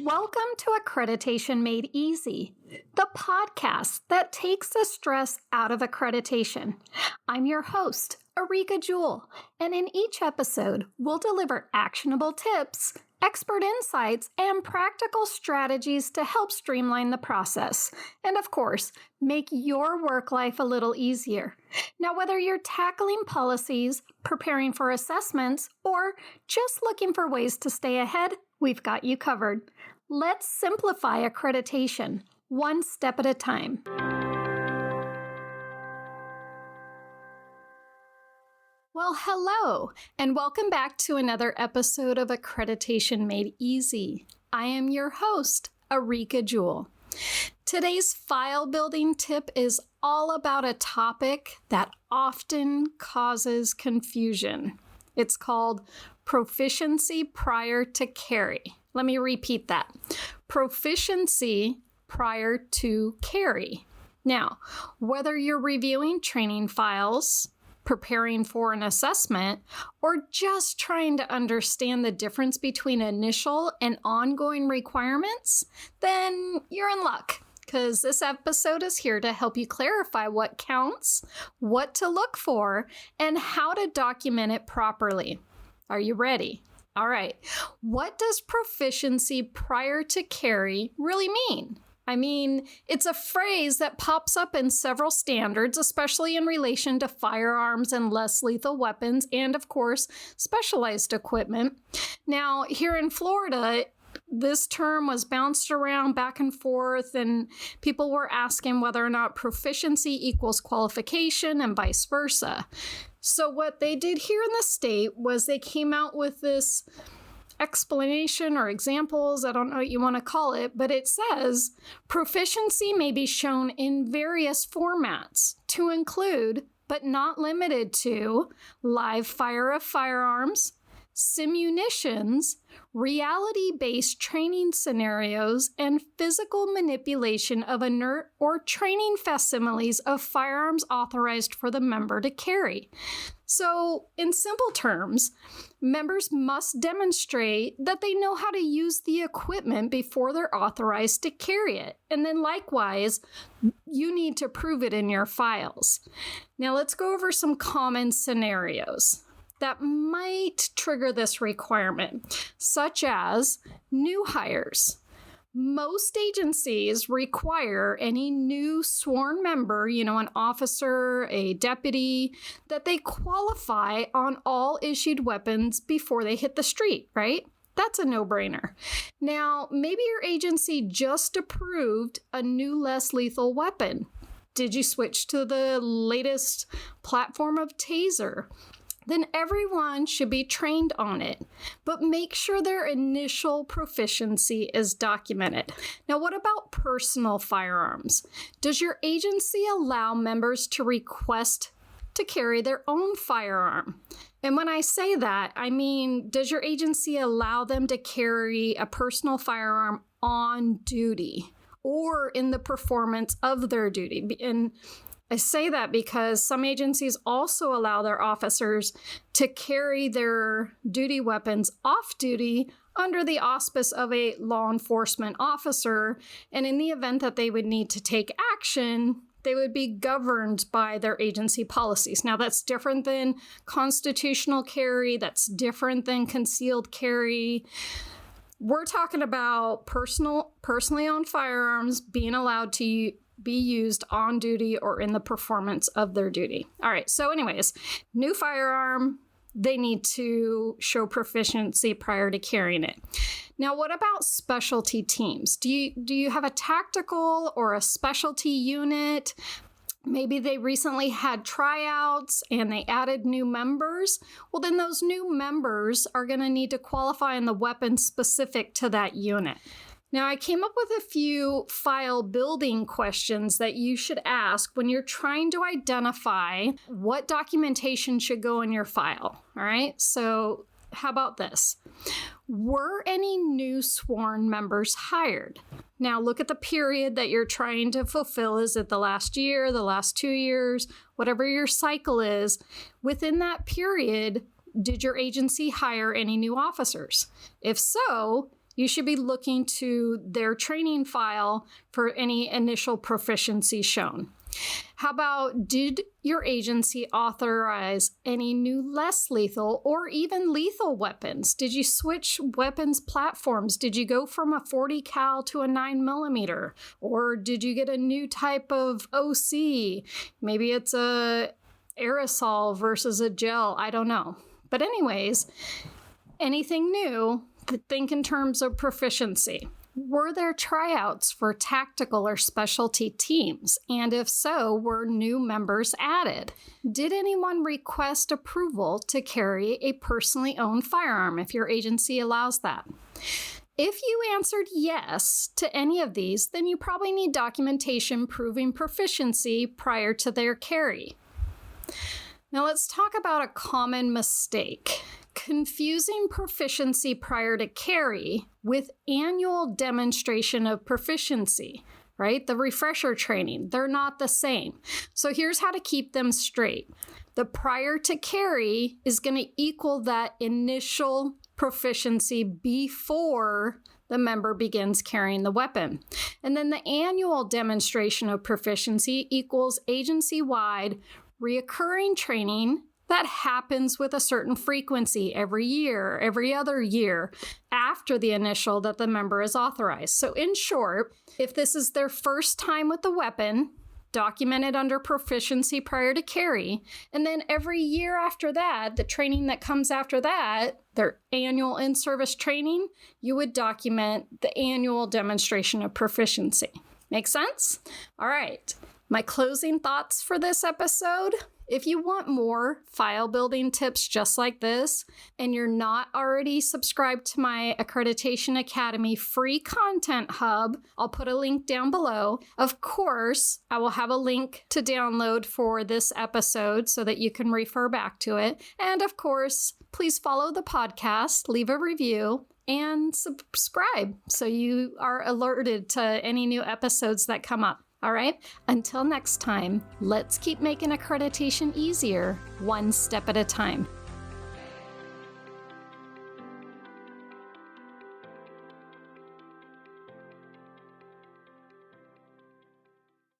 Welcome to Accreditation Made Easy, the podcast that takes the stress out of accreditation. I'm your host, Areaka Jewell, and in each episode, we'll deliver actionable tips, expert insights, and practical strategies to help streamline the process, and of course, make your work life a little easier. Now, whether you're tackling policies, preparing for assessments, or just looking for ways to stay ahead, we've got you covered. Let's simplify accreditation, one step at a time. Well, hello, and welcome back to another episode of Accreditation Made Easy. I am your host, Areaka Jewell. Today's file building tip is all about a topic that often causes confusion. It's called proficiency prior to carry. Let me repeat that. Proficiency prior to carry. Now, whether you're reviewing training files, preparing for an assessment, or just trying to understand the difference between initial and ongoing requirements, then you're in luck, because this episode is here to help you clarify what counts, what to look for, and how to document it properly. Are you ready? All right. What does proficiency prior to carry really mean? I mean, it's a phrase that pops up in several standards, especially in relation to firearms and less lethal weapons, and of course, specialized equipment. Now, here in Florida, this term was bounced around back and forth, and people were asking whether or not proficiency equals qualification and vice versa. So what they did here in the state was they came out with this explanation or examples, I don't know what you want to call it, but it says proficiency may be shown in various formats to include, but not limited to, live fire of firearms, simunitions, reality-based training scenarios, and physical manipulation of inert or training facsimiles of firearms authorized for the member to carry. So, in simple terms, members must demonstrate that they know how to use the equipment before they're authorized to carry it. And then likewise, you need to prove it in your files. Now, let's go over some common scenarios that might trigger this requirement, such as new hires. Most agencies require any new sworn member, an officer, a deputy, that they qualify on all issued weapons before they hit the street, right? That's a no-brainer. Now, maybe your agency just approved a new less lethal weapon. Did you switch to the latest platform of Taser? Then everyone should be trained on it, but make sure their initial proficiency is documented. Now, what about personal firearms? Does your agency allow members to request to carry their own firearm? And when I say that, I mean, does your agency allow them to carry a personal firearm on duty or in the performance of their duty? And I say that because some agencies also allow their officers to carry their duty weapons off duty under the auspice of a law enforcement officer. And in the event that they would need to take action, they would be governed by their agency policies. Now, that's different than constitutional carry. That's different than concealed carry. We're talking about personally owned firearms being allowed to be used on duty or in the performance of their duty. All right, so anyways, new firearm, they need to show proficiency prior to carrying it. Now, what about specialty teams? Do you have a tactical or a specialty unit? Maybe they recently had tryouts and they added new members. Well, then those new members are going to need to qualify in the weapon specific to that unit. Now, I came up with a few file building questions that you should ask when you're trying to identify what documentation should go in your file. All right, so how about this? Were any new sworn members hired? Now, look at the period that you're trying to fulfill. Is it the last year, the last 2 years, whatever your cycle is? Within that period, did your agency hire any new officers? If so, You should be looking to their training file for any initial proficiency shown. How about, did your agency authorize any new less lethal or even lethal weapons? Did you switch weapons platforms? Did you go from a 40 cal to a 9mm? Or did you get a new type of OC? Maybe it's a aerosol versus a gel. I don't know. But anyways, anything new, think in terms of proficiency. Were there tryouts for tactical or specialty teams? And if so, were new members added? Did anyone request approval to carry a personally owned firearm if your agency allows that? If you answered yes to any of these, then you probably need documentation proving proficiency prior to their carry. Now let's talk about a common mistake. Confusing proficiency prior to carry with annual demonstration of proficiency, right? The refresher training, they're not the same. So here's how to keep them straight. The prior to carry is going to equal that initial proficiency before the member begins carrying the weapon. And then the annual demonstration of proficiency equals agency-wide reoccurring training that happens with a certain frequency every year, every other year after the initial that the member is authorized. So in short, if this is their first time with the weapon, documented under proficiency prior to carry, and then every year after that, the training that comes after that, their annual in-service training, you would document the annual demonstration of proficiency. Make sense? All right. My closing thoughts for this episode. If you want more file building tips just like this, and you're not already subscribed to my Accreditation Academy free content hub, I'll put a link down below. Of course, I will have a link to download for this episode so that you can refer back to it. And of course, please follow the podcast, leave a review, and subscribe so you are alerted to any new episodes that come up. All right, until next time, let's keep making accreditation easier, one step at a time.